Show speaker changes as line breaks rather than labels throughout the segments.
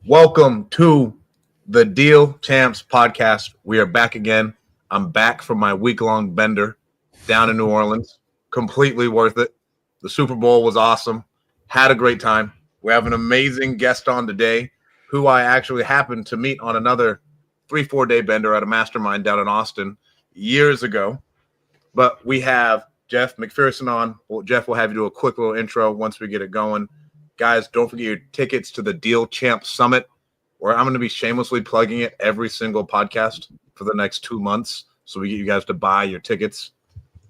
Welcome to the Deal Champs podcast. We are back again. I'm back from my week-long bender down in New Orleans. Completely worth it. The Super Bowl was awesome. Had a great time. We have an amazing guest on today who I actually happened to meet on another 3-4 day bender at a mastermind down in Austin years ago. But we have Jeff Macpherson on. Well, Jeff will have you do a quick little intro once we get it going. Guys, don't forget your tickets to the Deal Champ Summit, where I'm going to be shamelessly plugging it every single podcast for the next 2 months. So we get you guys to buy your tickets.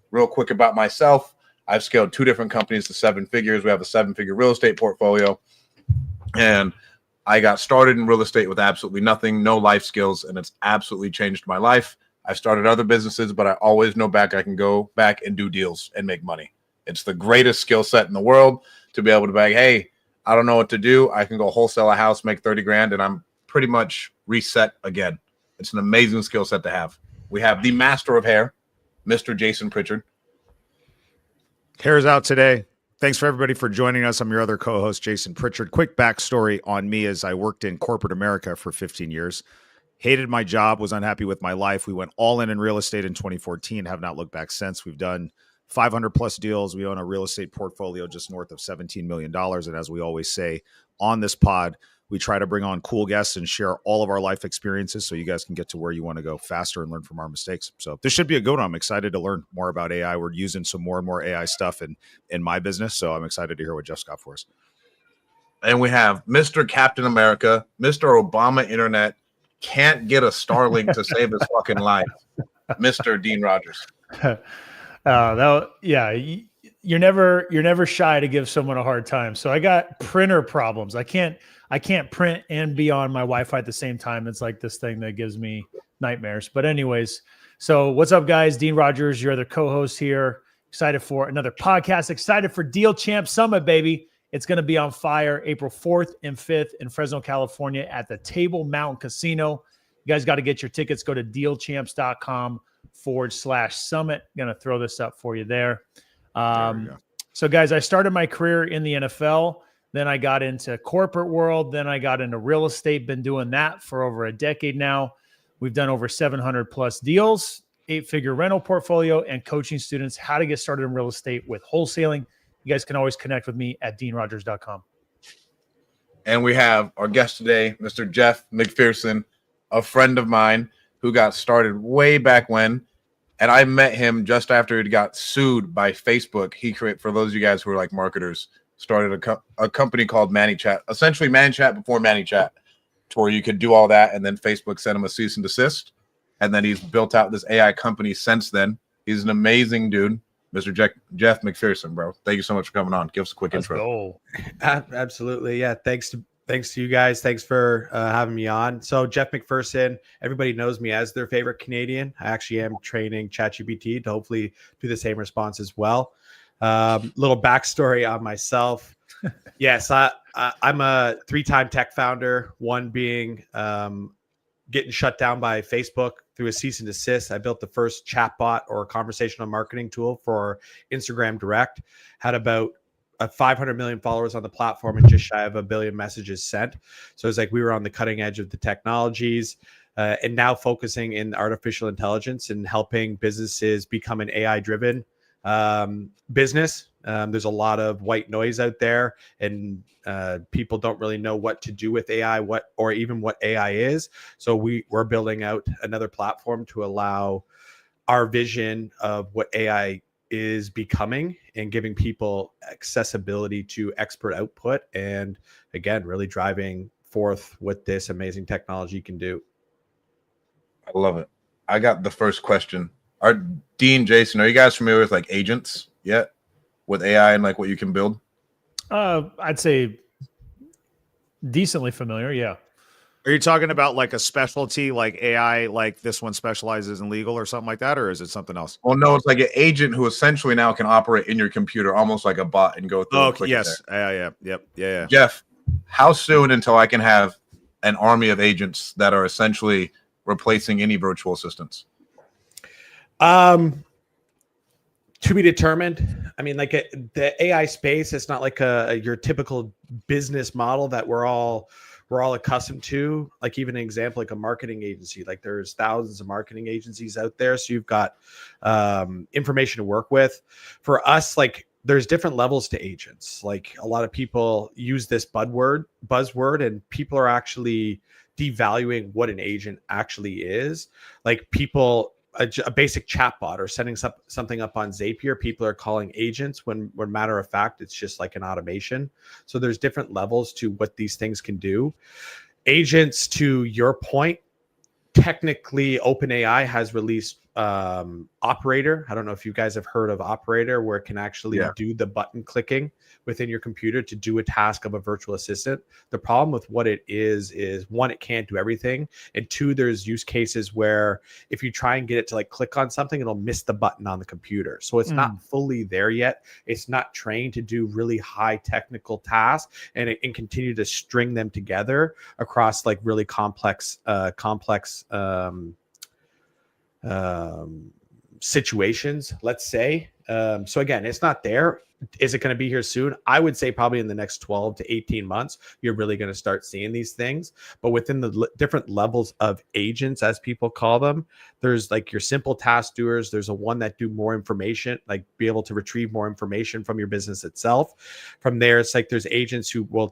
Real quick about myself, I've scaled 2 different companies to 7 figures. We have a 7-figure real estate portfolio. And I got started in real estate with absolutely nothing, no life skills, and it's absolutely changed my life. I started other businesses, but I always know I can go back and do deals and make money. It's the greatest skill set in the world to be able to be, hey, I don't know what to do. I can go wholesale a house, make 30 grand, and I'm pretty much reset again. It's an amazing skill set to have. We have the master of hair, Mr. Jason Pritchard.
Hair's out today. Thanks for everybody for joining us. I'm your other co-host, Jason Pritchard. Quick backstory on me is I worked in corporate America for 15 years. Hated my job, was unhappy with my life. We went all in real estate in 2014, have not looked back since. We've done 500 plus deals. We own a real estate portfolio just north of $17 million. And as we always say on this pod, we try to bring on cool guests and share all of our life experiences so you guys can get to where you want to go faster and learn from our mistakes. So this should be a good one. I'm excited to learn more about AI. We're using some more and more AI stuff in my business. So I'm excited to hear what Jeff's got for us.
And we have Mr. Captain America, Mr. Obama Internet, can't get a Starlink to save his fucking life, Mr. Dean Rogers.
You're never shy to give someone a hard time. So I got printer problems. I can't print and be on my Wi-Fi at the same time. It's like this thing that gives me nightmares. But anyways, so what's up, guys? Dean Rogers, your other co-host here. Excited for another podcast. Excited for Deal Champ Summit, baby. It's going to be on fire April 4th and 5th in Fresno, California at the Table Mountain Casino. You guys got to get your tickets. Go to dealchamps.com/summit. Going to throw this up for you there. So guys, I started my career in the NFL. Then I got into corporate world. Then I got into real estate. Been doing that for over a decade now. We've done over 700 plus deals, 8-figure rental portfolio, and coaching students how to get started in real estate with wholesaling. You guys can always connect with me at deanrogers.com.
And we have our guest today, Mr. Jeff Macpherson, a friend of mine who got started way back when. And I met him just after he got sued by Facebook. He created, for those of you guys who are like marketers, started a company called ManyChat, essentially ManyChat before ManyChat, to where you could do all that. And then Facebook sent him a cease and desist. And then he's built out this AI company since then. He's an amazing dude. Mr. Jeff Macpherson, bro. Thank you so much for coming on. Give us a quick intro.
Absolutely. Yeah. Thanks to you guys. Thanks for having me on. So Jeff Macpherson, everybody knows me as their favorite Canadian. I actually am training ChatGPT to hopefully do the same response as well. Little backstory on myself. Yes, I'm a 3-time tech founder, one being getting shut down by Facebook through a cease and desist. I built the first chatbot or conversational marketing tool for Instagram Direct. Had about 500 million followers on the platform and just shy of 1 billion messages sent. So it's like we were on the cutting edge of the technologies and now focusing in artificial intelligence and helping businesses become an AI-driven business. There's a lot of white noise out there, and people don't really know what to do with AI, what AI is. So we're building out another platform to allow our vision of what AI is becoming and giving people accessibility to expert output, and again, really driving forth what this amazing technology can do.
I love it. I got the first question. Dean, Jason, are you guys familiar with like agents yet with AI and like what you can build?
I'd say decently familiar. Yeah.
Are you talking about like a specialty, like AI, like this one specializes in legal or something like that? Or is it something else?
Well, no, it's like an agent who essentially now can operate in your computer, almost like a bot, and go through.
Oh, yes. Yeah.
Jeff, how soon until I can have an army of agents that are essentially replacing any virtual assistants?
To be determined. I mean, like the AI space, it's not like your typical business model that we're all we're all accustomed to. Like even an example, like a marketing agency, like there's thousands of marketing agencies out there. So you've got information to work with. For us, like there's different levels to agents. Like a lot of people use this buzzword, and people are actually devaluing what an agent actually is. Like people, a basic chatbot or setting something up on Zapier, people are calling agents when matter of fact, it's just like an automation. So there's different levels to what these things can do. Agents, to your point, technically OpenAI has released Operator. I don't know if you guys have heard of Operator, where it can actually do the button clicking within your computer to do a task of a virtual assistant. The problem with what it is one, it can't do everything, and two, there's use cases where if you try and get it to like click on something, it'll miss the button on the computer. So it's not fully there yet. It's not trained to do really high technical tasks, and it can continue to string them together across like really complex situations, let's say. So again, it's not there. Is it going to be here soon? I would say probably in the next 12 to 18 months, you're really going to start seeing these things. But within the different levels of agents, as people call them, there's like your simple task doers. There's a one that do more information, like be able to retrieve more information from your business itself. From there, it's like there's agents who will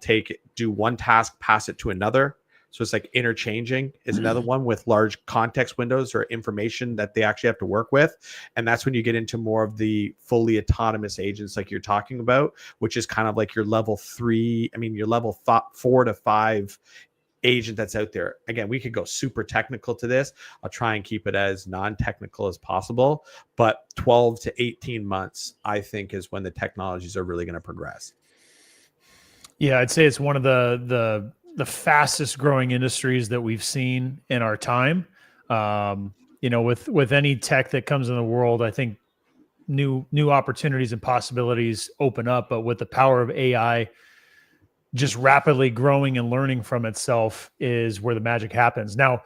do one task, pass it to another. So it's like interchanging is another one with large context windows or information that they actually have to work with. And that's when you get into more of the fully autonomous agents like you're talking about, which is kind of like your level 3, your level 4 to 5 agent that's out there. Again, we could go super technical to this. I'll try and keep it as non-technical as possible, but 12 to 18 months, I think, is when the technologies are really going to progress.
Yeah, I'd say it's one of the fastest growing industries that we've seen in our time. With any tech that comes in the world, I think new opportunities and possibilities open up. But with the power of AI just rapidly growing and learning from itself is where the magic happens. Now,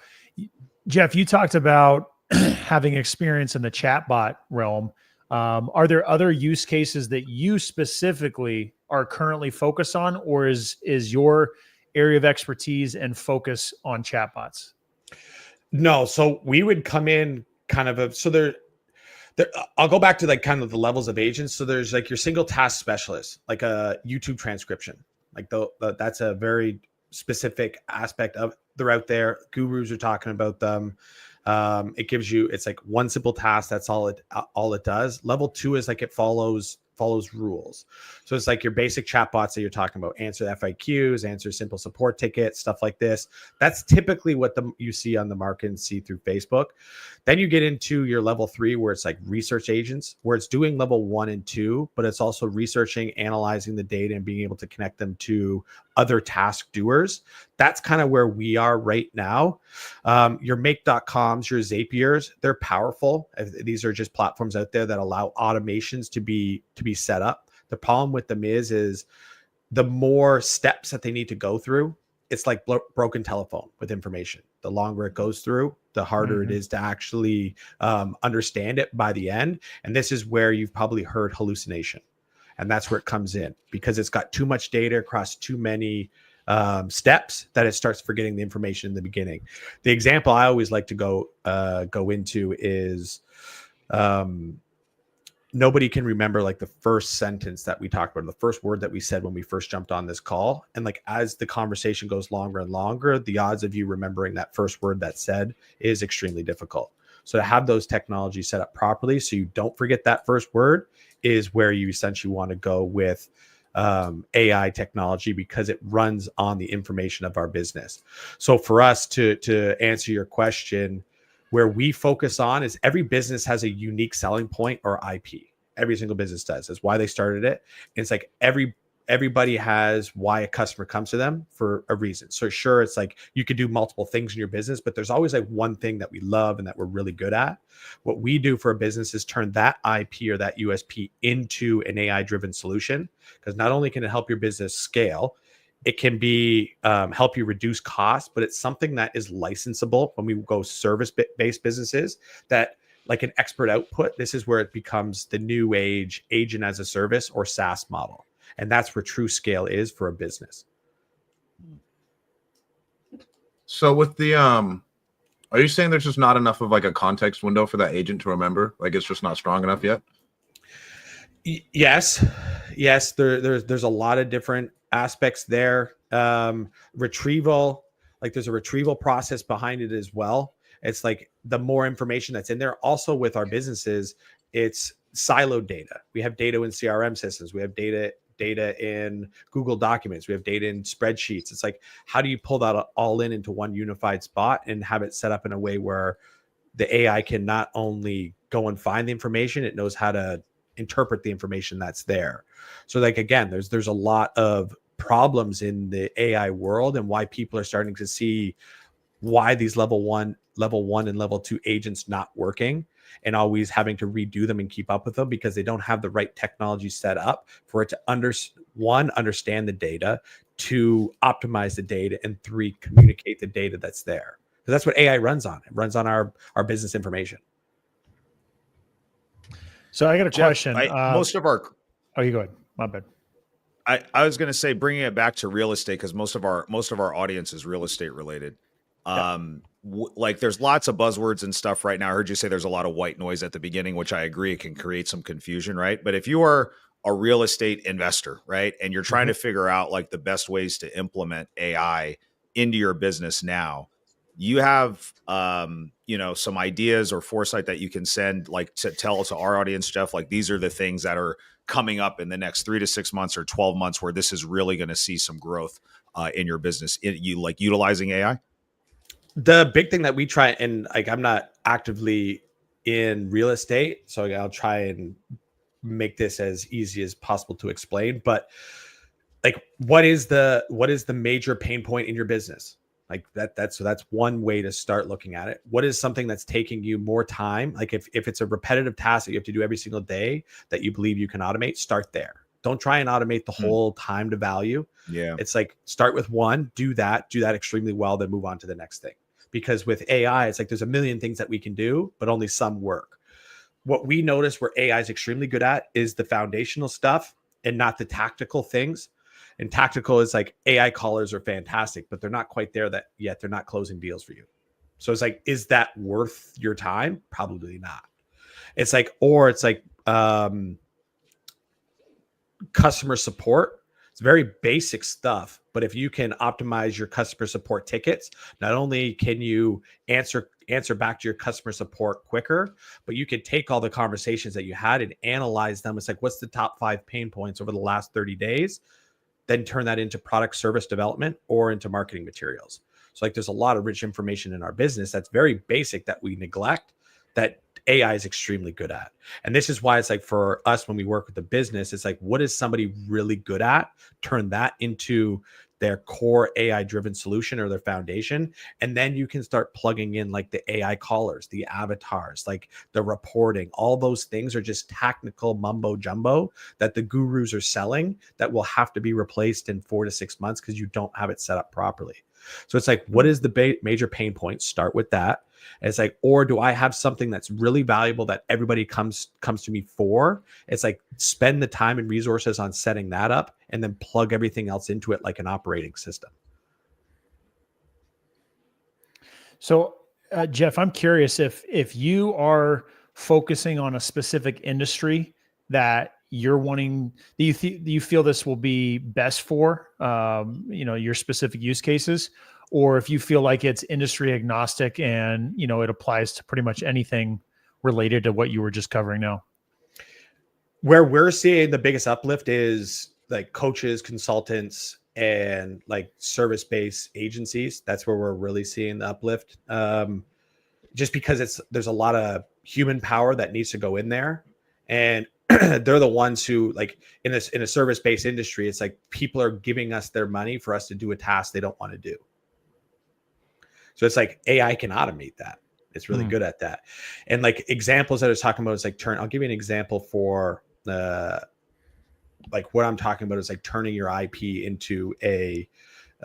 Jeff, you talked about having experience in the chatbot realm. Are there other use cases that you specifically are currently focused on, or is your area of expertise and focus on chatbots?
No. So we would come in kind of I'll go back to like kind of the levels of agents. So there's like your single task specialist, like a YouTube transcription, like that's a very specific aspect of, they're out there. Gurus are talking about them. It's like one simple task. That's all it does. Level 2 is like it follows rules. So it's like your basic chatbots that you're talking about, answer FAQs, answer simple support tickets, stuff like this. That's typically what you see on the market and see through Facebook. Then you get into your level 3, where it's like research agents, where it's doing level 1 and 2, but it's also researching, analyzing the data, and being able to connect them to other task doers. That's kind of where we are right now. Your make.coms, your Zapiers, they're powerful. These are just platforms out there that allow automations to be set up. The problem with them is the more steps that they need to go through, it's like broken telephone with information. The longer it goes through, the harder it is to actually understand it by the end. And this is where you've probably heard hallucination. And that's where it comes in, because it's got too much data across too many steps that it starts forgetting the information in the beginning. The example I always like to go into is nobody can remember like the first sentence that we talked about, the first word that we said when we first jumped on this call. And like as the conversation goes longer and longer, the odds of you remembering that first word that said is extremely difficult. So to have those technologies set up properly so you don't forget that first word is where you essentially want to go with AI technology, because it runs on the information of our business. So for us to answer your question, where we focus on is every business has a unique selling point or IP. Every single business does. That's why they started it. And it's like everybody has why a customer comes to them for a reason. So sure, it's like you could do multiple things in your business, but there's always like one thing that we love and that we're really good at. What we do for a business is turn that IP or that USP into an AI-driven solution, because not only can it help your business scale, it can be help you reduce costs, but it's something that is licensable when we go service-based businesses, that like an expert output. This is where it becomes the new age agent as a service or SaaS model. And that's where true scale is for a business.
So with the are you saying there's just not enough of like a context window for that agent to remember? Like it's just not strong enough yet?
Yes. There's a lot of different aspects there. Retrieval, like there's a retrieval process behind it as well. It's like the more information that's in there. Also with our businesses, it's siloed data. We have data in CRM systems. We have data in Google Documents. We have data in spreadsheets. It's like, how do you pull that all into one unified spot and have it set up in a way where the AI can not only go and find the information, it knows how to interpret the information that's there. So like, again, there's a lot of problems in the AI world and why people are starting to see why these level one and level 2 agents not working and always having to redo them and keep up with them because they don't have the right technology set up for it to understand the data, 2, optimize the data, and 3, communicate the data that's there. Because that's what AI runs on. It runs on our business information.
So I got a question.
Most of our
Oh, you go ahead. My bad.
I was going to say, bringing it back to real estate, because most of our audience is real estate related. Like there's lots of buzzwords and stuff right now. I heard you say there's a lot of white noise at the beginning, which I agree, it can create some confusion, right? But if you are a real estate investor, right, and you're trying to figure out like the best ways to implement AI into your business now, you have some ideas or foresight that you can send, like to tell to our audience, Jeff, like these are the things that are coming up in the next 3 to 6 months or 12 months where this is really going to see some growth in your business. You like utilizing AI?
The big thing that we try, and like I'm not actively in real estate, so I'll try and make this as easy as possible to explain. But like, what is the major pain point in your business? Like that's one way to start looking at it. What is something that's taking you more time? Like if it's a repetitive task that you have to do every single day that you believe you can automate, start there. Don't try and automate the whole time to value.
Yeah.
It's like, start with one, do that extremely well, then move on to the next thing. Because with AI, it's like there's a million things that we can do, but only some work. What we notice where AI is extremely good at is the foundational stuff and not the tactical things. And tactical is like, AI callers are fantastic, but they're not quite there that yet. They're not closing deals for you. So it's like, is that worth your time? Probably not. It's like, customer support. It's very basic stuff, but if you can optimize your customer support tickets, not only can you answer back to your customer support quicker, but you can take all the conversations that you had and analyze them. It's like, what's the top 5 pain points over the last 30 days? Then turn that into product service development or into marketing materials. So like, there's a lot of rich information in our business that's very basic that we neglect, that AI is extremely good at. And this is why it's like, for us, when we work with the business, it's like, what is somebody really good at? Turn that into their core AI driven solution or their foundation. And then you can start plugging in like the AI callers, the avatars, like the reporting. All those things are just technical mumbo jumbo that the gurus are selling that will have to be replaced in 4 to 6 months because you don't have it set up properly. So it's like, what is the major pain point? Start with that. And it's like, or do I have something that's really valuable that everybody comes to me for? It's like, spend the time and resources on setting that up and then plug everything else into it like an operating system. So,
Jeff, I'm curious if you are focusing on a specific industry that you're wanting, do you feel this will be best for, your specific use cases? Or if you feel like it's industry agnostic and, it applies to pretty much anything related to what you were just covering now?
Where we're seeing the biggest uplift is like coaches, consultants, and like service-based agencies. That's where we're really seeing the uplift. Just because there's a lot of human power that needs to go in there. And they're the ones who, like, in a service-based industry, it's like people are giving us their money for us to do a task they don't want to do. So it's like AI can automate that. It's really good at that. And like examples that I was talking about is like I'll give you an example for like what I'm talking about is like turning your IP into like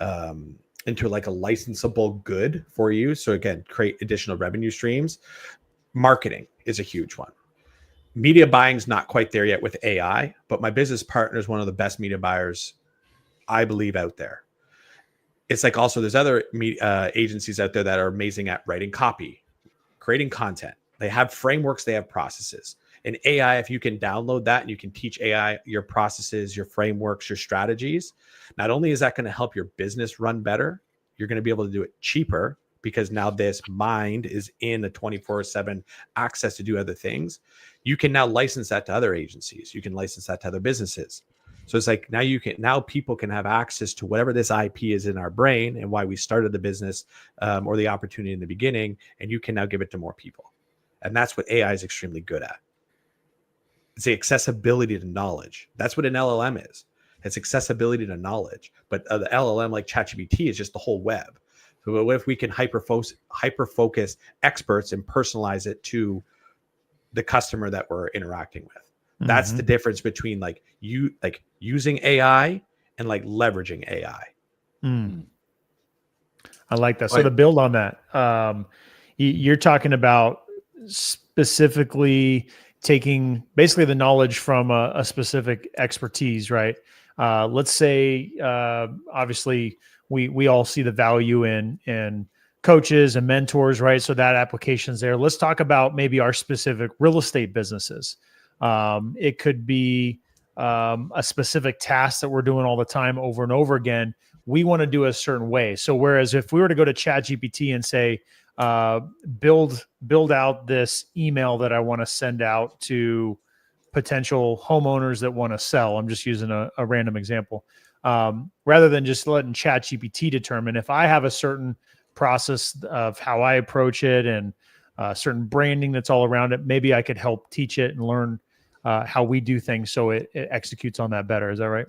a licensable good for you. So again, create additional revenue streams. Marketing is a huge one. Media buying is not quite there yet with AI, but my business partner is one of the best media buyers I believe out there. it's like also there's other agencies out there that are amazing at writing copy, creating content. They have frameworks, they have processes. And AI, if you can download that and you can teach AI your processes, your frameworks, your strategies, not only is that going to help your business run better, you're going to be able to do it cheaper because now this mind is in a 24/7 access to do other things. You can now license that to other agencies. You can license that to other businesses. So it's like now people can have access to whatever this IP is in our brain and why we started the business or the opportunity in the beginning, and you can now give it to more people. And that's what AI is extremely good at. It's the accessibility to knowledge. That's what an LLM is. It's accessibility to knowledge. But the LLM like ChatGPT is just the whole web. So what if we can hyper focus experts and personalize it to the customer that we're interacting with? That's the difference between like using AI and like leveraging AI.
I like that. So to build on that, you're talking about specifically taking basically the knowledge from a specific expertise, right? Let's say, obviously we all see the value in coaches and mentors, right? So that application's there. Let's talk about maybe our specific real estate businesses. It could be a specific task that we're doing all the time over and over again. We want to do a certain way. So whereas if we were to go to ChatGPT and say, build out this email that I want to send out to potential homeowners that want to sell. I'm just using a random example. Rather than just letting ChatGPT determine if I have a certain process of how I approach it and certain branding that's all around it, maybe I could help teach it and learn how we do things so it executes on that better. Is that right?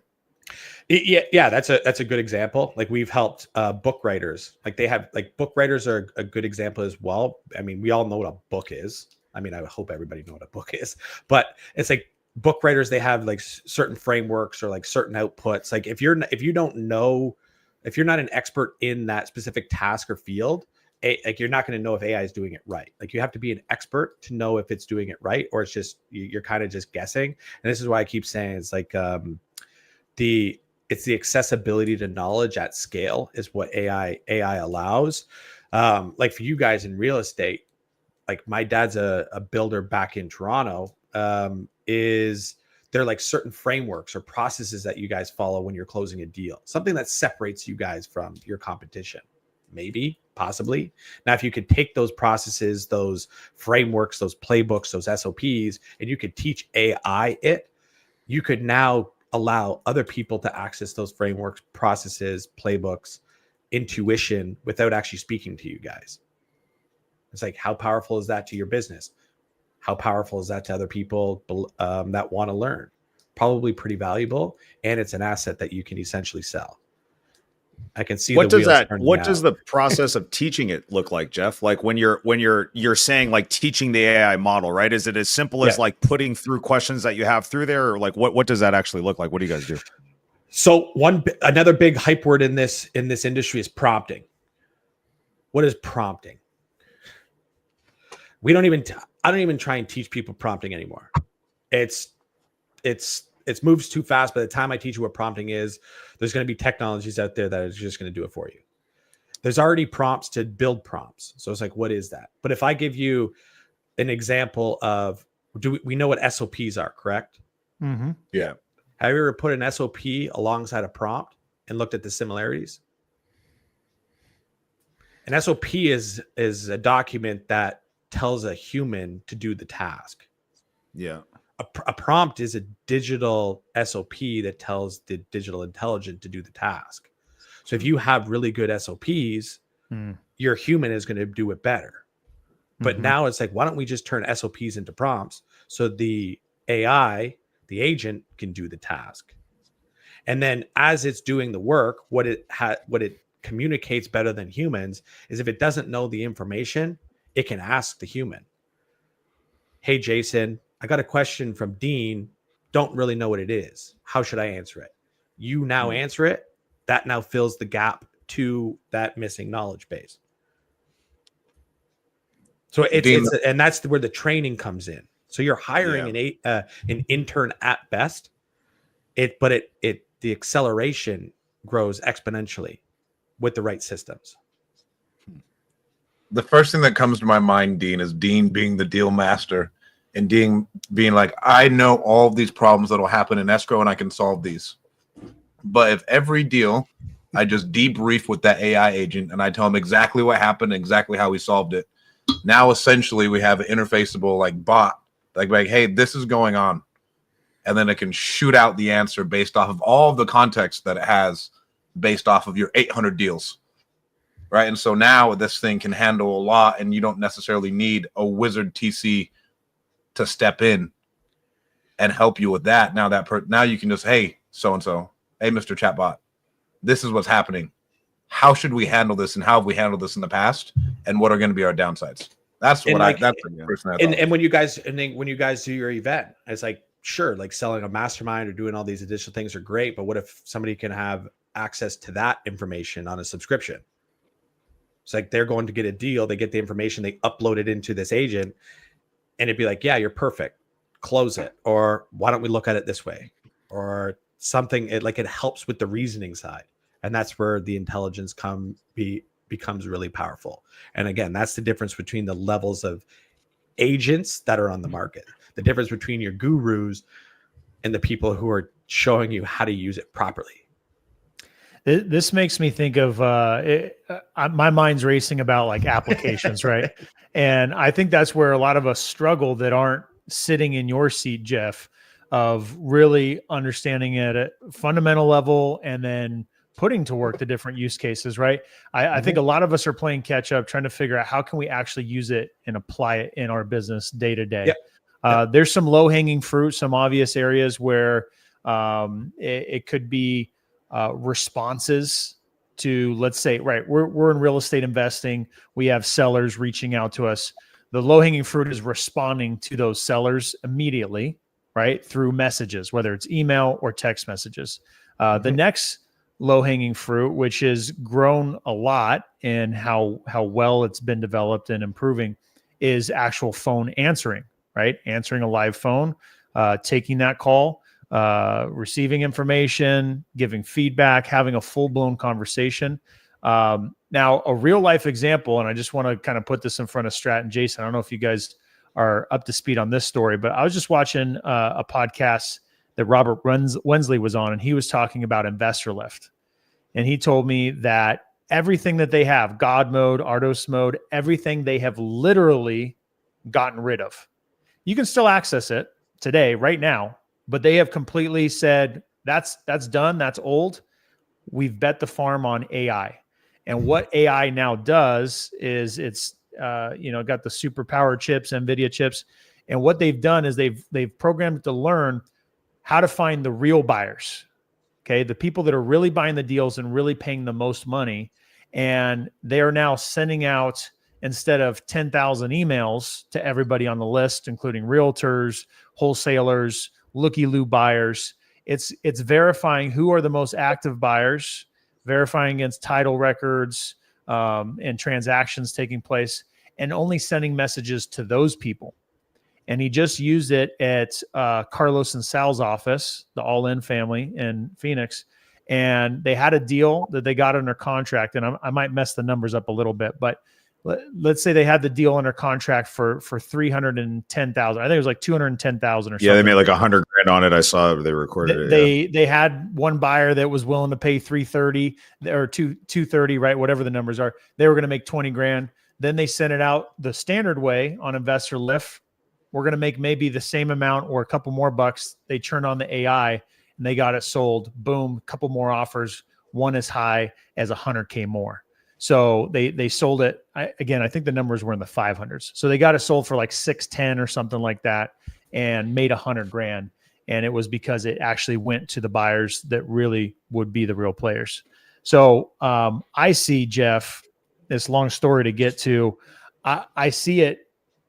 Yeah, that's a good example. Like we've helped book writers. Like they have like book writers are a good example as well. I mean, we all know what a book is. I mean, I hope everybody know what a book is, but it's like book writers, they have like certain frameworks or like certain outputs. Like if you're not an expert in that specific task or field, like you're not going to know if AI is doing it right. Like you have to be an expert to know if it's doing it right, or it's just you're kind of just guessing. And this is why I keep saying it's like it's the accessibility to knowledge at scale is what AI allows. Like for you guys in real estate, like my dad's a builder back in Toronto. Is there like certain frameworks or processes that you guys follow when you're closing a deal? Something that separates you guys from your competition? Maybe, possibly. Now, if you could take those processes, those frameworks, those playbooks, those SOPs, and you could teach AI it, you could now allow other people to access those frameworks, processes, playbooks, intuition without actually speaking to you guys. It's like, how powerful is that to your business? How powerful is that to other people that want to learn? Probably pretty valuable, and it's an asset that you can essentially sell. I can see
what does the process of teaching it look like, Jeff? Like when you're saying like teaching the AI model, right? Is it as simple as like putting through questions that you have through there, or like what does that actually look like? What do you guys do?
So another big hype word in this industry is prompting. What is prompting? I don't even try and teach people prompting anymore. It's moves too fast. By the time I teach you what prompting is, there's going to be technologies out there that is just going to do it for you. There's already prompts to build prompts. So it's like, what is that? But if I give you an example of, we know what SOPs are, correct?
Mm-hmm.
Yeah.
Have you ever put an SOP alongside a prompt and looked at the similarities? An SOP is a document that tells a human to do the task.
Yeah.
A prompt is a digital SOP that tells the digital intelligence to do the task. So if you have really good SOPs, your human is going to do it better. But now it's like, why don't we just turn SOPs into prompts so the AI, the agent, can do the task? And then as it's doing the work, what it communicates better than humans is if it doesn't know the information, it can ask the human, hey, Jason, I got a question from Dean. Don't really know what it is. How should I answer it? You now answer it. That now fills the gap to that missing knowledge base. So and that's where the training comes in. So you're hiring an intern at best, but the acceleration grows exponentially. with the right systems.
The first thing that comes to my mind, Dean, is Dean being the deal master and Dean being like, I know all of these problems that will happen in escrow and I can solve these. But if every deal I just debrief with that AI agent and I tell him exactly what happened, exactly how we solved it, now essentially we have an interfaceable like bot, like, hey, this is going on. And then it can shoot out the answer based off of all of the context that it has based off of your 800 deals. Right. And so now this thing can handle a lot and you don't necessarily need a wizard TC to step in and help you with that. Now now you can just, hey, so-and-so, hey, Mr. Chatbot, this is what's happening. How should we handle this? And how have we handled this in the past? And what are going to be our downsides? That's what that's the person I thought.
And when you guys do your event, it's like, sure, like selling a mastermind or doing all these additional things are great. But what if somebody can have access to that information on a subscription? It's like they're going to get a deal. They get the information, they upload it into this agent, and it'd be like, yeah, you're perfect. Close it. Or why don't we look at it this way? Or something. It helps with the reasoning side. And that's where the intelligence becomes really powerful. And again, that's the difference between the levels of agents that are on the market. The difference between your gurus and the people who are showing you how to use it properly.
This makes me think of my mind's racing about like applications, right? And I think that's where a lot of us struggle that aren't sitting in your seat, Jeff, of really understanding it at a fundamental level and then putting to work the different use cases, right? I think a lot of us are playing catch up, trying to figure out how can we actually use it and apply it in our business day to day. There's some low hanging fruit, some obvious areas where it could be responses to, let's say, right, we're in real estate investing. We have sellers reaching out to us. The low hanging fruit is responding to those sellers immediately, right, through messages, whether it's email or text messages. The next low hanging fruit, which has grown a lot in how well it's been developed and improving, is actual phone answering, right? Answering a live phone, taking that call, receiving information, giving feedback, having a full-blown conversation. Now, a real-life example, and I just want to kind of put this in front of Strat and Jason. I don't know if you guys are up to speed on this story, but I was just watching a podcast that Robert Wensley was on, and he was talking about Investor Lift. And he told me that everything that they have, God mode, Ardos mode, everything they have literally gotten rid of. You can still access it today, right now, but they have completely said, that's done, that's old. We've bet the farm on AI. And what AI now does is it's got the superpower chips, NVIDIA chips. And what they've done is they've programmed it to learn how to find the real buyers. Okay, the people that are really buying the deals and really paying the most money. And they are now sending out, instead of 10,000 emails to everybody on the list, including realtors, wholesalers, looky-loo buyers, it's verifying who are the most active buyers, verifying against title records and transactions taking place, and only sending messages to those people. And he just used it at Carlos and Sal's office, the All In family in Phoenix. And they had a deal that they got under contract. And I might mess the numbers up a little bit, but let's say they had the deal under contract for 310,000. I think it was like 210,000 or something.
Yeah, they made like $100,000 on it. I saw they recorded it.
They had one buyer that was willing to pay 330 or 230, right? Whatever the numbers are. They were going to make 20 grand. Then they sent it out the standard way on Investor Lift. We're going to make maybe the same amount or a couple more bucks. They turned on the AI and they got it sold. Boom, a couple more offers. One as high as 100K more. So they sold it. I think the numbers were in the 500s. So they got it sold for like 610 or something like that and made $100,000. And it was because it actually went to the buyers that really would be the real players. So I see, Jeff, this long story to get to. I see it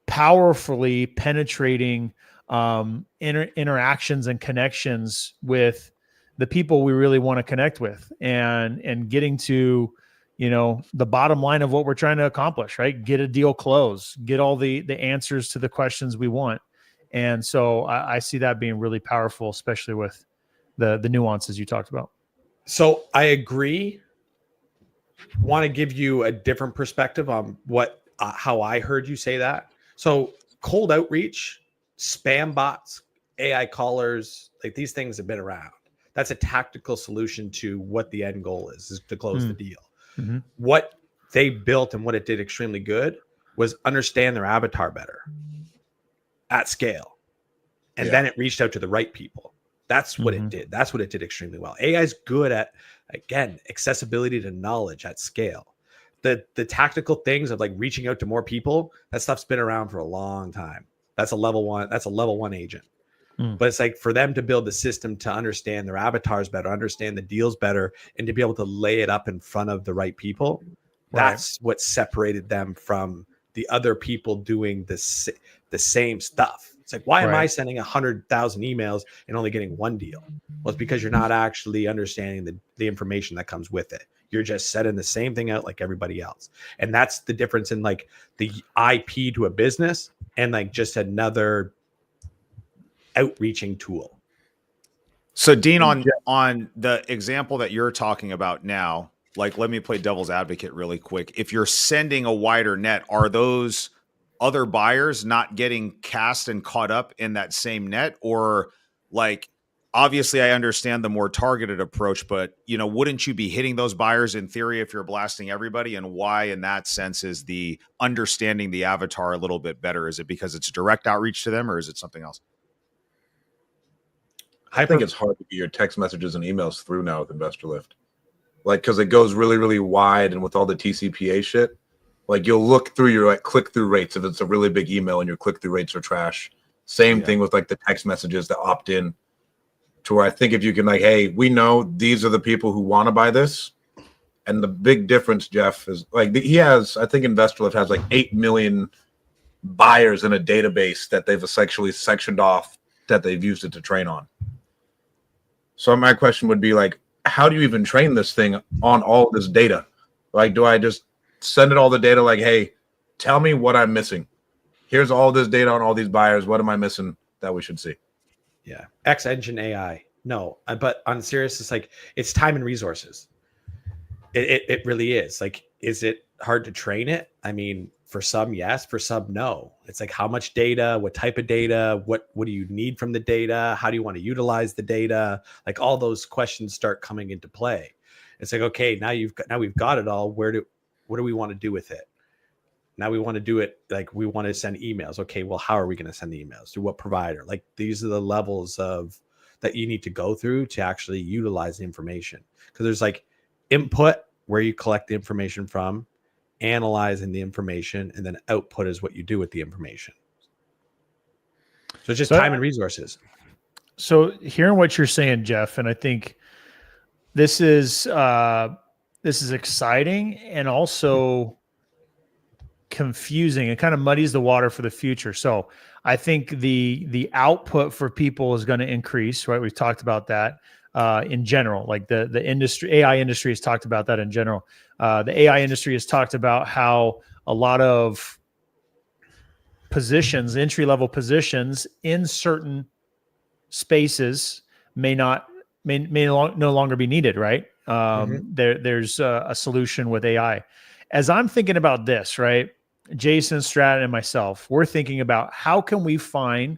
powerfully penetrating interactions and connections with the people we really want to connect with, and getting to, the bottom line of what we're trying to accomplish, right? Get a deal closed, get all the answers to the questions we want. And so I see that being really powerful, especially with the nuances you talked about.
So I agree want to give you a different perspective on what how I heard you say that. So cold outreach, spam bots, AI callers, like these things have been around. That's a tactical solution to what the end goal is to close the deal.
Mm-hmm.
What they built and what it did extremely good was understand their avatar better at scale. And then it reached out to the right people. That's what it did. That's what it did extremely well. AI is good at, again, accessibility to knowledge at scale. The tactical things of like reaching out to more people, that stuff's been around for a long time. That's a level one. That's a level one agent. But it's like for them to build the system to understand their avatars better, understand the deals better, and to be able to lay it up in front of the right people. That's what separated them from the other people doing the same stuff. It's like, why am I sending 100,000 emails and only getting one deal? Well, it's because you're not actually understanding the information that comes with it. You're just setting the same thing out like everybody else. And that's the difference in like the IP to a business and like just another outreaching tool.
So Dean, on the example that you're talking about now, like, let me play devil's advocate really quick. If you're sending a wider net, are those other buyers not getting cast and caught up in that same net? Or like, obviously I understand the more targeted approach, but wouldn't you be hitting those buyers in theory if you're blasting everybody? And why in that sense is the understanding the avatar a little bit better? Is it because it's direct outreach to them, or is it something else?
I think it's hard to get your text messages and emails through now with Investor Lift. Like, because it goes really, really wide, and with all the TCPA shit, like you'll look through your like click-through rates if it's a really big email and your click-through rates are trash. Same thing with like the text messages that opt in, to where I think if you can like, hey, we know these are the people who want to buy this. And the big difference, Jeff, is like I think Investor Lift has like 8 million buyers in a database that they've essentially sectioned off that they've used it to train on. So my question would be like, how do you even train this thing on all this data? Like, do I just send it all the data like, hey, tell me what I'm missing. Here's all this data on all these buyers. What am I missing that we should see?
Yeah. X engine AI. No, but on serious, it's like, it's time and resources. It really is. Like, is it hard to train it? I mean, for some, yes. For some, no. It's like, how much data, what type of data, what do you need from the data? How do you want to utilize the data? Like, all those questions start coming into play. It's like, okay, now we've got it all. What do we want to do with it? Now we want to do it like we want to send emails. Okay, well, how are we going to send the emails? Through what provider? Like, these are the levels of that you need to go through to actually utilize the information. Because there's like input, where you collect the information from, analyzing the information, and then output is what you do with the information. So it's just time and resources.
So hearing what you're saying, Jeff, and I think this is exciting and also confusing. It kind of muddies the water for the future. So I think the output for people is going to increase, right? We've talked about that in general. Like the industry, AI industry has talked about that in general. The AI industry has talked about how a lot of positions, entry-level positions in certain spaces may no longer be needed, right? There's a solution with AI. As I'm thinking about this, right, Jason, Stratton, and myself, we're thinking about how can we find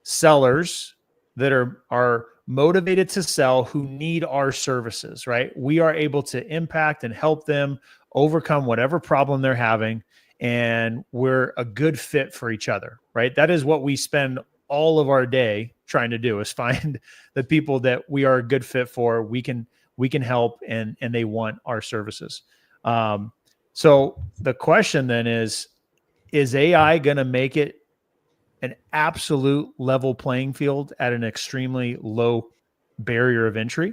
sellers that are motivated to sell, who need our services, right? We are able to impact and help them overcome whatever problem they're having, and we're a good fit for each other, right? That is what we spend all of our day trying to do, is find the people that we are a good fit for. We can help, and they want our services. So the question then is AI going to make it an absolute level playing field at an extremely low barrier of entry?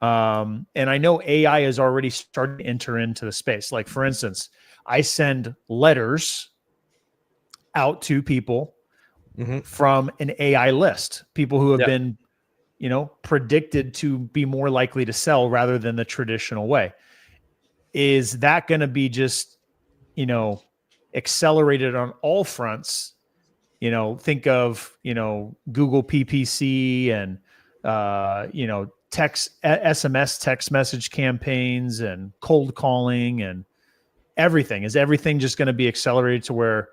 And I know AI is already starting to enter into the space. Like, for instance, I send letters out to people from an AI list, people who have been, predicted to be more likely to sell rather than the traditional way. Is that going to be just, accelerated on all fronts? Think of, Google PPC and, SMS text message campaigns and cold calling and everything? Is everything just going to be accelerated to where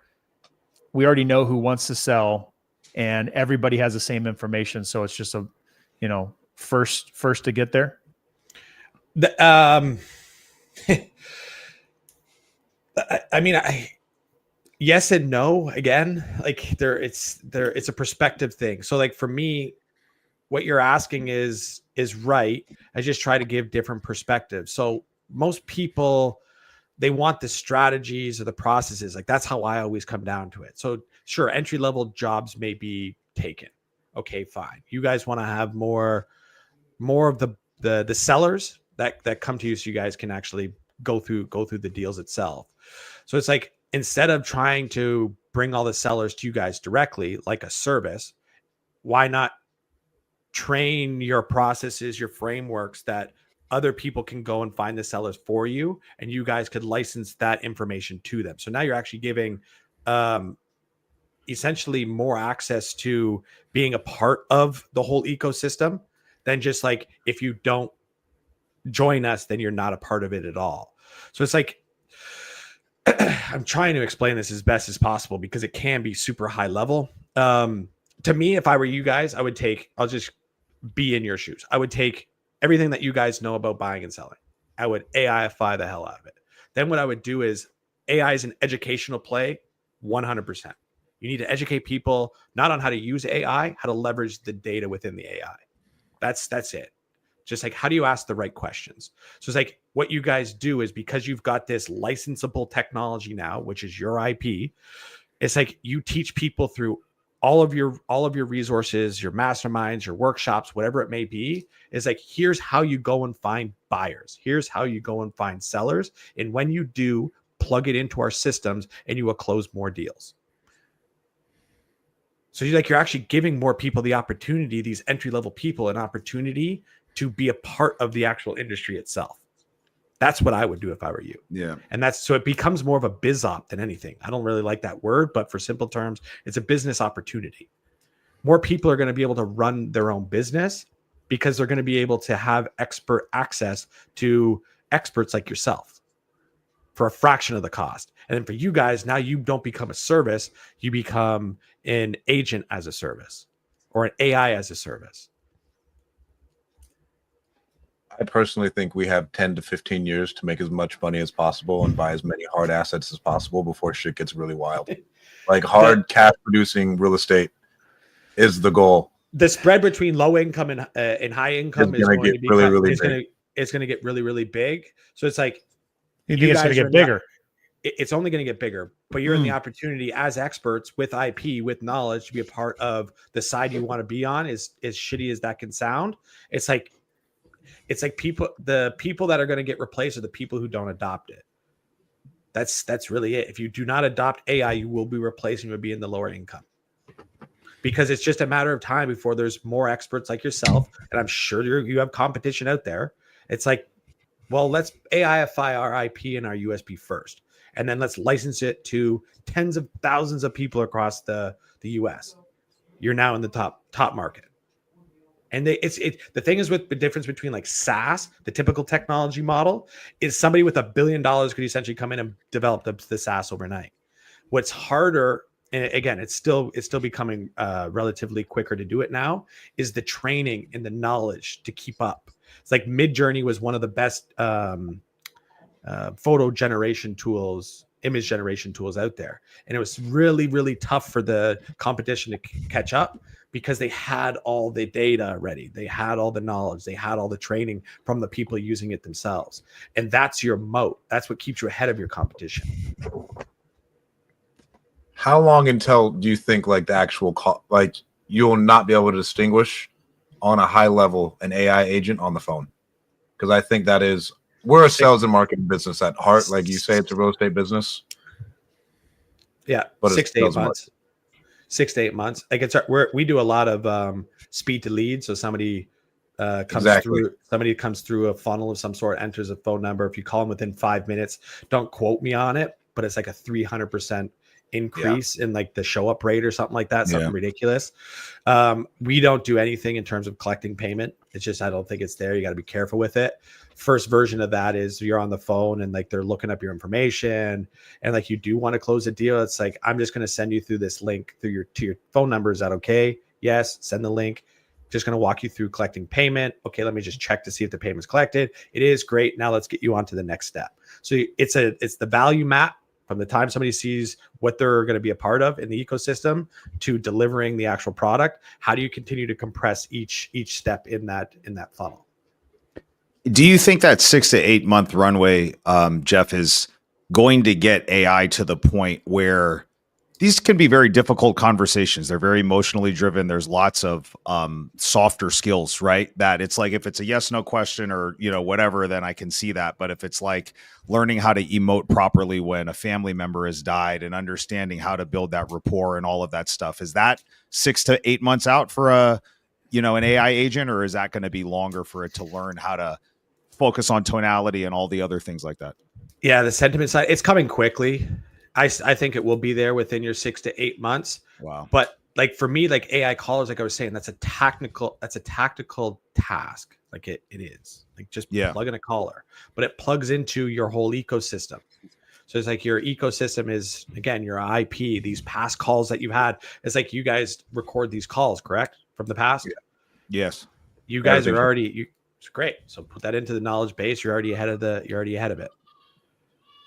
we already know who wants to sell and everybody has the same information? So it's just a, first to get there.
Yes and no. Again, like it's a perspective thing. So like for me, what you're asking is right. I just try to give different perspectives. So most people, they want the strategies or the processes. Like that's how I always come down to it. So sure, entry level jobs may be taken. Okay, fine. You guys want to have more of the sellers that come to you, so you guys can actually go through the deals itself. So it's like, instead of trying to bring all the sellers to you guys directly, like a service, why not train your processes, your frameworks that other people can go and find the sellers for you, and you guys could license that information to them. So now you're actually giving essentially more access to being a part of the whole ecosystem than just like, if you don't join us, then you're not a part of it at all. So it's like, I'm trying to explain this as best as possible because it can be super high level. To me, if I were you guys, I'll just be in your shoes. I would take everything that you guys know about buying and selling. I would AIify the hell out of it. Then what I would do is, AI is an educational play, 100%. You need to educate people not on how to use AI, how to leverage the data within the AI. That's it. Just like, how do you ask the right questions? So it's like, what you guys do is, because you've got this licensable technology now, which is your IP, it's like you teach people through all of your resources, your masterminds, your workshops, whatever it may be. Is like, here's how you go and find buyers. Here's how you go and find sellers. And when you do, plug it into our systems and you will close more deals. So you're actually giving more people the opportunity, these entry-level people, an opportunity to be a part of the actual industry itself. That's what I would do if I were you.
Yeah.
And so it becomes more of a biz op than anything. I don't really like that word, but for simple terms, it's a business opportunity. More people are going to be able to run their own business because they're going to be able to have expert access to experts like yourself for a fraction of the cost. And then for you guys, now you don't become a service, you become an agent as a service or an AI as a service.
I personally think we have 10 to 15 years to make as much money as possible and buy as many hard assets as possible before shit gets really wild. Like hard cash producing real estate is the goal.
The spread between low income and high income is going to be it's going to get really, really big. So it's like,
you think it's going to get bigger?
It's only going to get bigger, but you're in the opportunity as experts with IP, with knowledge, to be a part of the side you want to be on. As shitty as that can sound, it's like the people that are going to get replaced are the people who don't adopt it. That's really it. If you do not adopt AI, you will be replaced and you'll be in the lower income, because it's just a matter of time before there's more experts like yourself. And I'm sure you have competition out there. It's like, well, let's AIify our IP and our USB first, and then let's license it to tens of thousands of people across the US. You're now in the top market. And the thing is, with the difference between like SaaS, the typical technology model, is somebody with $1 billion could essentially come in and develop the SaaS overnight. What's harder, and again, it's still becoming relatively quicker to do it now, is the training and the knowledge to keep up. It's like Midjourney was one of the best photo generation tools, image generation tools out there. And it was really, really tough for the competition to catch up, because they had all the data ready. They had all the knowledge. They had all the training from the people using it themselves. And that's your moat. That's what keeps you ahead of your competition.
How long until do you think like the actual like you'll not be able to distinguish on a high level an AI agent on the phone? Because I think we're a sales and marketing business at heart. Like you say, it's a real estate business.
Yeah,
but
6 to 8 months. 6 to 8 months. Like we do a lot of speed to lead. So somebody comes through a funnel of some sort, enters a phone number. If you call them within 5 minutes, don't quote me on it, but it's like a 300% increase in like the show up rate or something like that, something
Yeah.
ridiculous. We don't do anything in terms of collecting payment. It's just, I don't think it's there. You got to be careful with it. First version of that is you're on the phone and like they're looking up your information and like you do want to close a deal. It's like, I'm just going to send you through this link to your phone number. Is that okay? Yes. Send the link. Just going to walk you through collecting payment. Okay, let me just check to see if the payment's collected. It is great. Now let's get you on to the next step. So it's the value map from the time somebody sees what they're going to be a part of in the ecosystem to delivering the actual product. How do you continue to compress each step in that funnel?
Do you think that 6 to 8 month runway, Jeff, is going to get AI to the point where these can be very difficult conversations? They're very emotionally driven. There's lots of softer skills, right? That it's like, if it's a yes, no question or, whatever, then I can see that. But if it's like learning how to emote properly when a family member has died and understanding how to build that rapport and all of that stuff, is that 6 to 8 months out for an AI agent, or is that going to be longer for it to learn how to focus on tonality and all the other things like that?
Yeah, the sentiment side, it's coming quickly. I think it will be there within your 6 to 8 months.
Wow.
But like for me, like AI callers, like I was saying, that's a tactical task. Like it is like just plug in a caller, but it plugs into your whole ecosystem. So it's like your ecosystem is, again, your IP, these past calls that you've had. It's like you guys record these calls, correct? From the past?
Yeah. Yes.
You guys are already, it's great. So put that into the knowledge base. You're already ahead of it.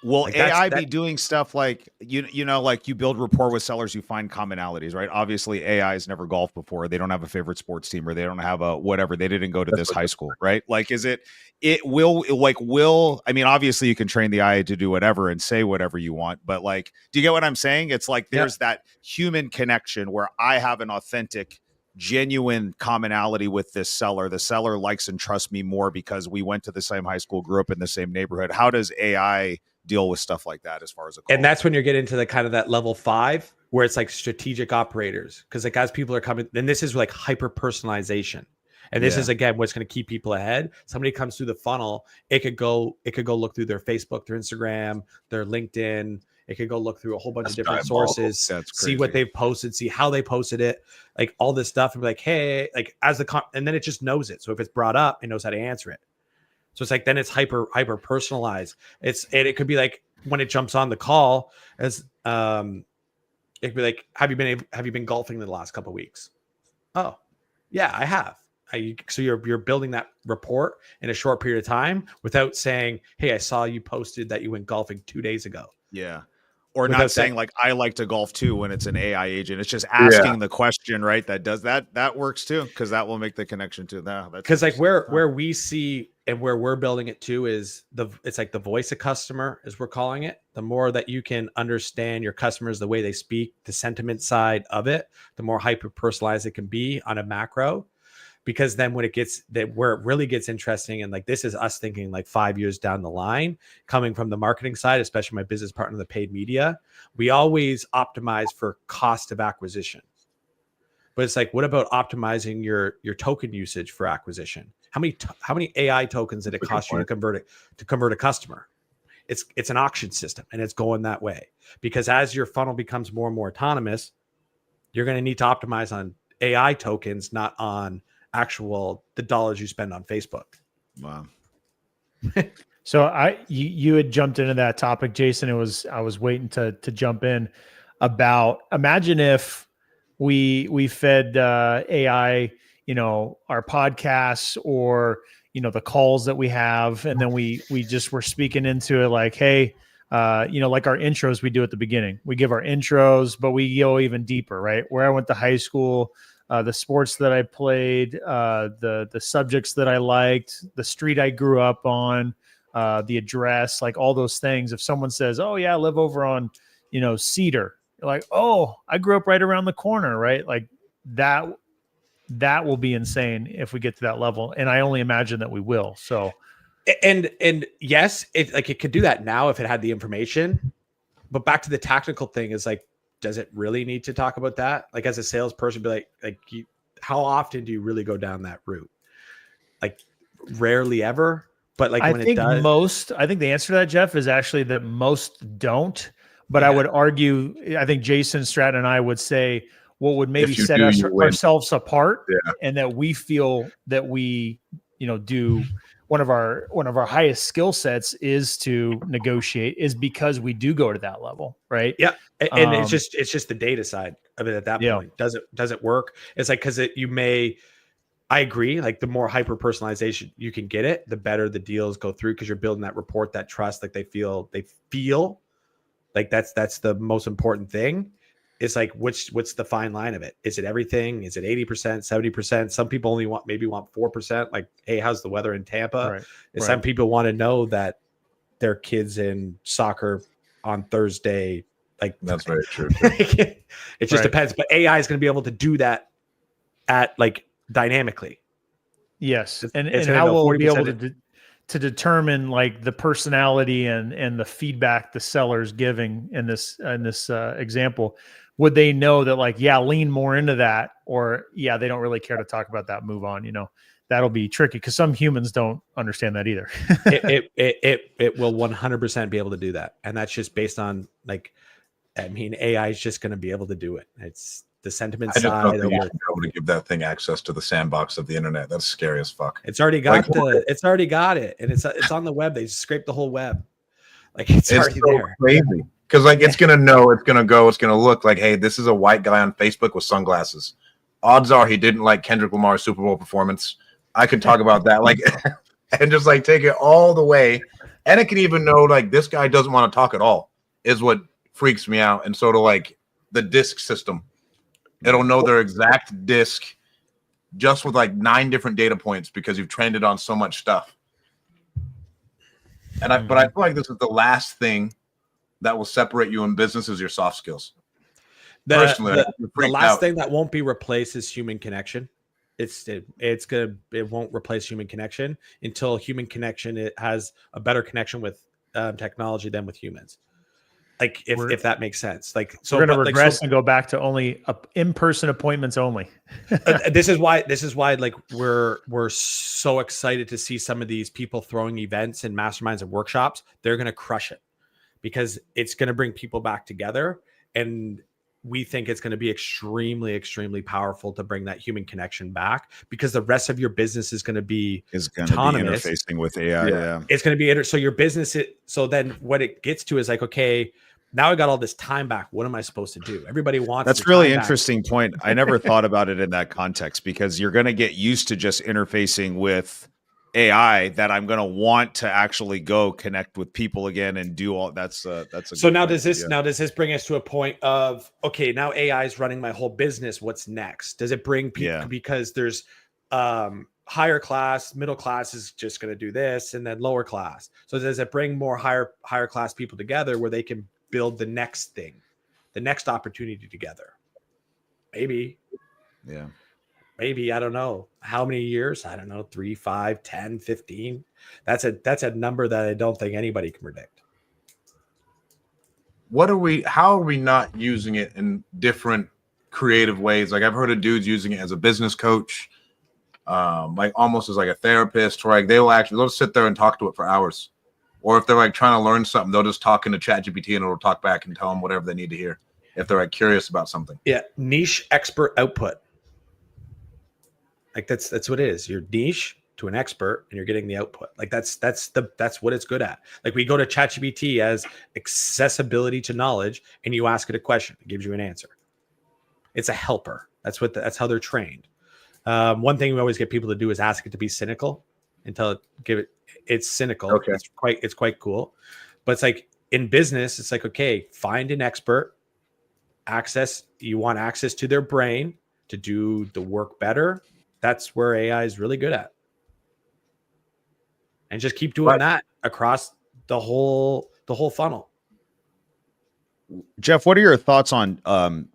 Will
Like
AI be doing stuff like, like you build rapport with sellers, you find commonalities, right? Obviously, AI has never golfed before. They don't have a favorite sports team, or they don't have a whatever. They didn't go to this high school, right? Like, I mean, obviously you can train the AI to do whatever and say whatever you want, but like, do you get what I'm saying? It's like, there's that human connection where I have an authentic, genuine commonality with this seller. The seller likes and trusts me more because we went to the same high school, grew up in the same neighborhood. How does AI deal with stuff like that as far as a call?
And that's when you're getting into the kind of that level 5 where it's like strategic operators, because like as people are coming, then this is like hyper personalization, and this is again what's going to keep people ahead. Somebody comes through the funnel, it could go look through their Facebook, their Instagram, their LinkedIn. It could go look through a whole bunch of different sources, see what they've posted, see how they posted it, like all this stuff, and be like, hey, like and then it just knows it. So if it's brought up, it knows how to answer it. So it's like, then it's hyper personalized. It could be like when it jumps on the call, as it could be like, have you been golfing in the last couple of weeks? Oh, yeah, I have. So you're building that rapport in a short period of time without saying, hey, I saw you posted that you went golfing 2 days ago.
Yeah. Or not saying like, I like to golf too, when it's an AI agent. It's just asking the question, right? That does that works too, because that will make the connection to that.
Because like where we see and where we're building it to is it's like the voice of customer, as we're calling it. The more that you can understand your customers, the way they speak, the sentiment side of it, the more hyper personalized it can be on a macro. Because then when where it really gets interesting, and like this is us thinking like 5 years down the line, coming from the marketing side, especially my business partner, the paid media, we always optimize for cost of acquisition. But it's like, what about optimizing your token usage for acquisition? How many AI tokens did it cost you to convert a customer? It's an auction system, and it's going that way, because as your funnel becomes more and more autonomous, you're going to need to optimize on AI tokens, not on the dollars you spend on Facebook.
Wow.
So you had jumped into that topic, Jason. I was waiting to jump in about, imagine if we fed AI, our podcasts or the calls that we have, and then we just were speaking into it like, hey, like our intros we do at the beginning. We give our intros, but we go even deeper, right? Where I went to high school, the sports that I played, the subjects that I liked, the street I grew up on, the address, like all those things. If someone says, oh yeah, I live over on, Cedar, you're like, oh, I grew up right around the corner, right? Like that will be insane if we get to that level. And I only imagine that we will. So,
and yes, it could do that now if it had the information, but back to the tactical thing is like, does it really need to talk about that? Like as a salesperson, be how often do you really go down that route? Like rarely ever, but like when it does.
I think the answer to that, Jeff, is actually that most don't. But I would argue, I think Jason Stratton and I would say what would maybe set ourselves apart, and that we feel that we, do one of our highest skill sets is to negotiate, is because we do go to that level, right?
Yeah, and it's just the data side of it at that point. Does it work? It's like, because I agree. Like, the more hyper personalization you can get it, the better the deals go through, because you're building that rapport, that trust. Like, they feel like that's the most important thing. It's like, what's the fine line of it? Is it everything? Is it 80%, 70%? Some people only want 4%. Like, hey, how's the weather in Tampa?
Right.
And some people want to know that their kids in soccer on Thursday. Like,
that's very true.
It just depends. But AI is going to be able to do that at like dynamically.
Yes. And how will we be able to determine like the personality and the feedback the seller's giving in this example? Would they know that, like, lean more into that, or they don't really care to talk about that, move on? That'll be tricky, because some humans don't understand that either.
it will 100% be able to do that. And that's just based on, like, AI is just going to be able to do it. It's the sentiment side.
I don't think you should be able to give that thing access to the sandbox of the internet. That's scary as fuck.
It's already got it's already got it, and it's on the web. They scraped the whole web. Like, it's already
so
there.
Crazy. Because, like, it's gonna know, it's gonna go, it's gonna look like, hey, this is a white guy on Facebook with sunglasses. Odds are he didn't like Kendrick Lamar's Super Bowl performance. I could talk about that, like, and just like take it all the way. And it can even know, like, this guy doesn't want to talk at all, is what freaks me out. And sort of like the disc system, it'll know their exact disc just with like 9 different data points, because you've trained it on so much stuff. And but I feel like this is the last thing that will separate you in business, is your soft skills.
Personally, the last thing that won't be replaced is human connection. It won't replace human connection until human connection, it has a better connection with technology than with humans. Like, if that makes sense. Like, so
we're going to regress and go back to only in-person appointments only.
This is why like we're so excited to see some of these people throwing events and masterminds and workshops. They're going to crush it, because it's going to bring people back together, and we think it's going to be extremely, extremely powerful to bring that human connection back, because the rest of your business is going to be autonomous.
Interfacing with AI. Yeah.
It's going to be so your business. So then what it gets to is like, okay, now I got all this time back. What am I supposed to do? Everybody wants.
That's really interesting point. I never thought about it in that context, because you're going to get used to just interfacing with AI, that I'm going to want to actually go connect with people again and do all that's a
so now does this bring us to a point of, okay, now AI is running my whole business. What's next? Does it bring people, because there's higher class, middle class is just going to do this, and then lower class. So does it bring more higher class people together where they can build the next thing, the next opportunity together? Maybe.
Yeah.
Maybe, I don't know how many years. I don't know, 3, 5, 10, 15. That's a number that I don't think anybody can predict.
How are we not using it in different creative ways? Like, I've heard of dudes using it as a business coach, like almost as like a therapist, where like they'll sit there and talk to it for hours. Or if they're like trying to learn something, they'll just talk into ChatGPT and it'll talk back and tell them whatever they need to hear if they're like curious about something.
Yeah, niche expert output. Like, that's what it is. You're niche to an expert, and you're getting the output. Like, that's what it's good at. Like, we go to ChatGPT as accessibility to knowledge, and you ask it a question, it gives you an answer. It's a helper. That's how they're trained. One thing we always get people to do is ask it to be cynical until it's cynical.
Okay.
It's quite cool. But it's like, in business, it's like, okay, find an expert, you want access to their brain to do the work better. That's where AI is really good at. And just keep doing that across the whole funnel.
Jeff, what are your thoughts on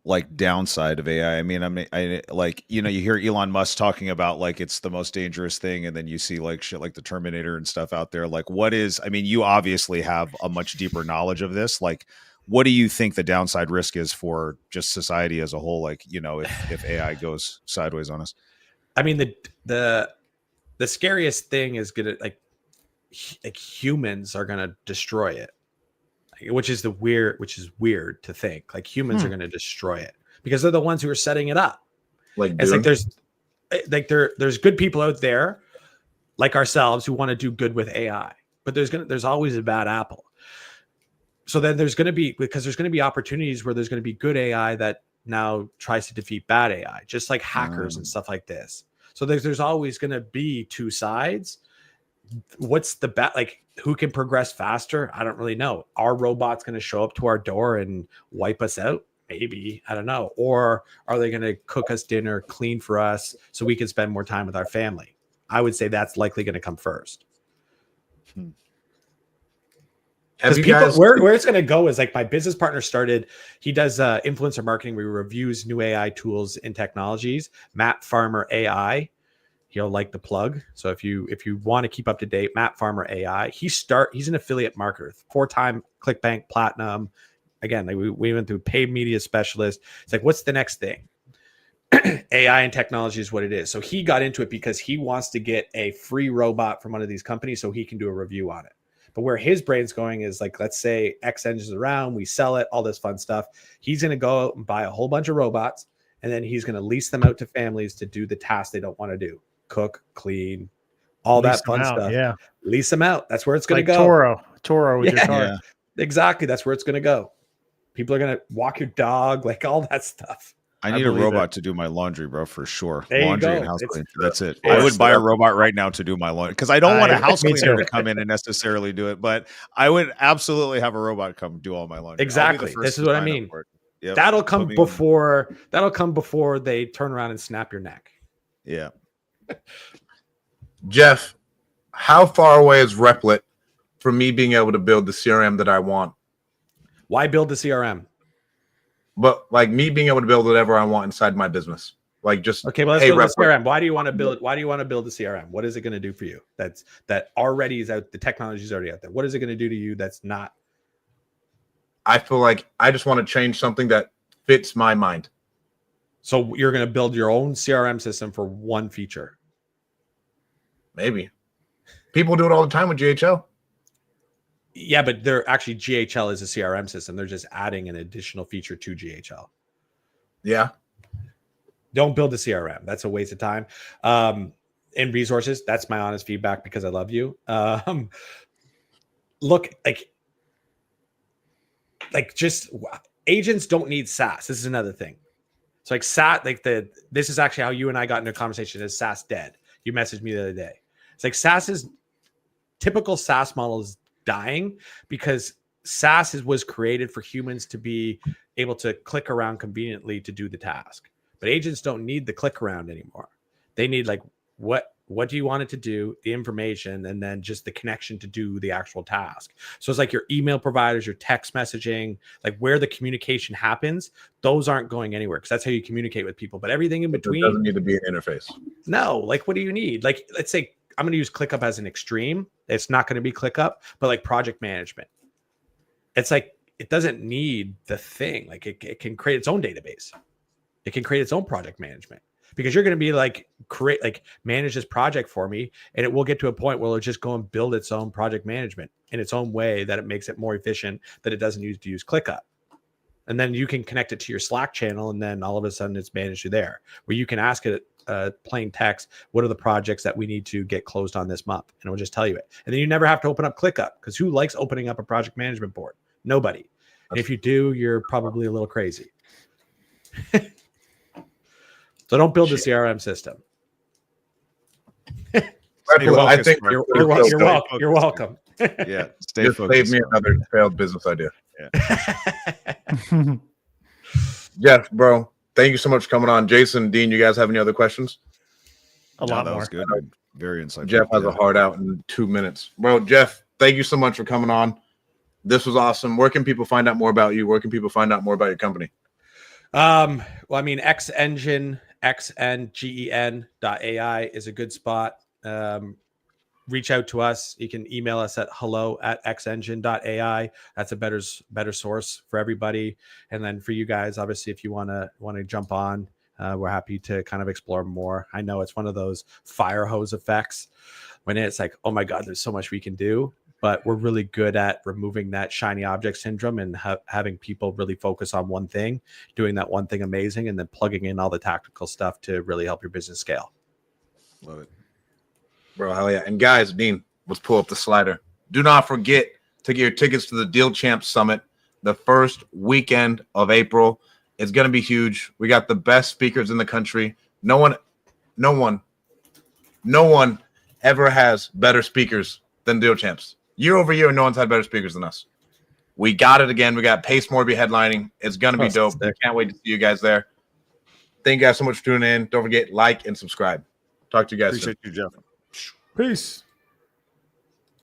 like downside of AI? I mean, I like, you hear Elon Musk talking about like it's the most dangerous thing, and then you see like shit like the Terminator and stuff out there. Like, you obviously have a much deeper knowledge of this. Like, what do you think the downside risk is for just society as a whole? Like, if AI goes sideways on us?
I mean, the scariest thing is gonna like humans are gonna destroy it. which is weird to think. Like humans are going to destroy it because they're the ones who are setting it up. It's like there's good people out there like ourselves who want to do good with AI, but there's always a bad apple. So then there's going to be opportunities where there's going to be good AI that now tries to defeat bad AI, just like hackers and stuff like this. So there's always going to be two sides. What's the bet? Like, who can progress faster? I don't really know. Are robots going to show up to our door and wipe us out? Maybe. I don't know. Or are they going to cook us dinner, clean for us so we can spend more time with our family? I would say that's likely going to come first. Because where it's going to go is like my business partner started. He does influencer marketing. We reviews new AI tools and technologies. Matt Farmer AI. He'll like the plug. So if you want to keep up to date, Matt Farmer AI. He's an affiliate marketer, 4-time ClickBank Platinum. Again, like we went through paid media specialist. It's like, what's the next thing? AI and technology is what it is. So he got into it because he wants to get a free robot from one of these companies so he can do a review on it. But where his brain's going is like, let's say X Engine's around, we sell it, all this fun stuff. He's going to go out and buy a whole bunch of robots, and then he's going to lease them out to families to do the tasks they don't want to do. Cook, clean, all that fun stuff.
Yeah.
Lease them out. That's where it's going to
like
go.
Toro with your car.
Yeah.
Exactly. That's where it's going to go. People are going to walk your dog, like all that stuff.
I need a robot to do my laundry, bro, for sure.
There
laundry and house cleaning. That's it. I would buy a robot right now to do my laundry because I don't want a house cleaner to come in and necessarily do it, but I would absolutely have a robot come do all my laundry.
Exactly. This is what I mean. Yep. That'll come before they turn around and snap your neck.
Yeah.
Jeff, how far away is Replit from me being able to build the CRM that I want?
Why build the CRM?
But like me being able to build whatever I want inside my business. Like just
okay, well, let's build the CRM. Why do you want to build the CRM? What is it going to do for you? That already is out, the technology is already out there. What is it going to do to you that's not?
I feel like I just want to change something that fits my mind.
So you're going to build your own CRM system for one feature.
Maybe. People do it all the time with GHL.
Yeah, but they're actually GHL is a CRM system. They're just adding an additional feature to GHL.
Yeah.
Don't build a CRM. That's a waste of time. And resources. That's my honest feedback because I love you. Look, like just agents don't need SaaS. This is another thing. It's like SaaS, this is actually how you and I got into a conversation. Is SaaS dead? You messaged me the other day. It's like typical SaaS model is dying because SaaS was created for humans to be able to click around conveniently to do the task. But agents don't need the click around anymore. They need like, what do you want it to do? The information, and then just the connection to do the actual task. So it's like your email providers, your text messaging, like where the communication happens, those aren't going anywhere because that's how you communicate with people. But everything in between
doesn't need to be an interface.
No, like what do you need? Like, let's say I'm going to use ClickUp as an extreme. It's not going to be ClickUp, but like project management. It's like, it doesn't need the thing. Like it can create its own database. It can create its own project management because you're going to be like, manage this project for me. And it will get to a point where it'll just go and build its own project management in its own way that it makes it more efficient, that it doesn't use to use ClickUp. And then you can connect it to your Slack channel. And then all of a sudden it's managed through there where you can ask it plain text, what are the projects that we need to get closed on this month? And it will just tell you it. And then you never have to open up ClickUp because who likes opening up a project management board? Nobody. And if you do, you're probably a little crazy. So don't build a CRM system.
I think
you're welcome.
Yeah, stay
just
focused.
save me another failed business idea.
Yeah.
Jeff, bro, thank you so much for coming on. Jason, Dean, you guys have any other questions?
A lot
that
more.
was good. Very insightful.
Jeff has a heart out in 2 minutes. Bro, Jeff, thank you so much for coming on. This was awesome. Where can people find out more about you? Where can people find out more about your company?
Well, I mean, xngen.ai is a good spot. Reach out to us. You can email us at hello@xengine.ai. That's a better source for everybody. And then for you guys, obviously, if you want to jump on, we're happy to kind of explore more. I know it's one of those fire hose effects when it's like, oh my God, there's so much we can do. but we're really good at removing that shiny object syndrome and having people really focus on one thing, doing that one thing amazing, and then plugging in all the tactical stuff to really help your business scale.
Love it. Bro, hell yeah. And guys, Dean, let's pull up the slider. Do not forget to get your tickets to the Deal Champs Summit the first weekend of April. It's going to be huge. We got the best speakers in the country. No one ever has better speakers than Deal Champs. Year over year, no one's had better speakers than us. We got it again. We got Pace Morby headlining. It's going to be dope. I can't wait to see you guys there. Thank you guys so much for tuning in. Don't forget, like and subscribe. Talk to you guys soon.
Appreciate you, Jeff.
Peace.